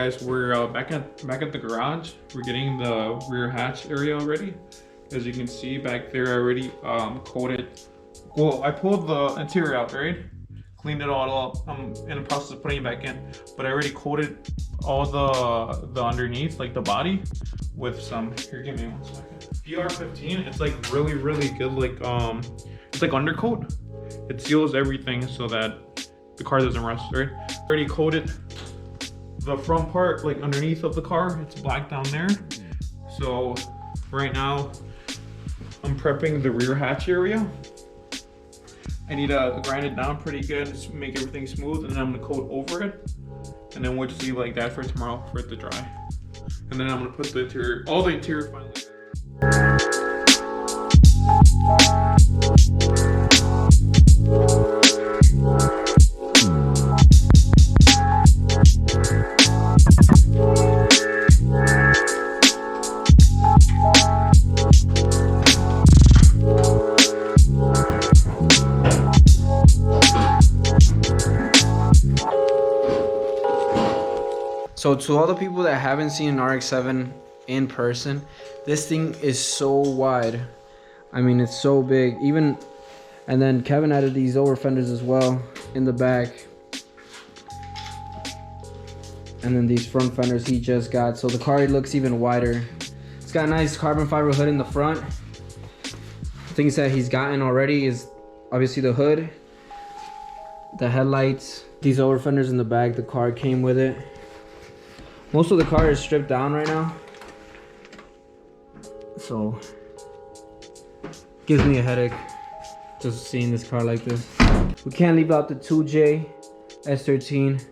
guys, we're back at the garage. We're getting the rear hatch area ready. As you can see back there, I already coated. Well, I pulled the interior out, right? Cleaned it all up. I'm in the process of putting it back in, but I already coated all the underneath, like the body, with some. Here, give me 1 second. PR15. It's like really good. Like it's like undercoat. It seals everything so that the car doesn't rust, right? Already coated the front part, like underneath of the car. It's black down there. So right now I'm prepping the rear hatch area. I need to grind it down pretty good to make everything smooth, and then I'm gonna coat over it, and then we'll just leave like that for tomorrow for it to dry. And then I'm gonna put the interior, all the interior finally. So to all the people that haven't seen an RX-7 in person, this thing is so wide. I mean, it's so big. Even, and then Kevin added these over fenders as well in the back. And then these front fenders he just got. So the car looks even wider. It's got a nice carbon fiber hood in the front. Things that he's gotten already is obviously the hood, the headlights, these over fenders in the back. The car came with it. Most of the car is stripped down right now, so gives me a headache just seeing this car like this. We can't leave out the 2J S13.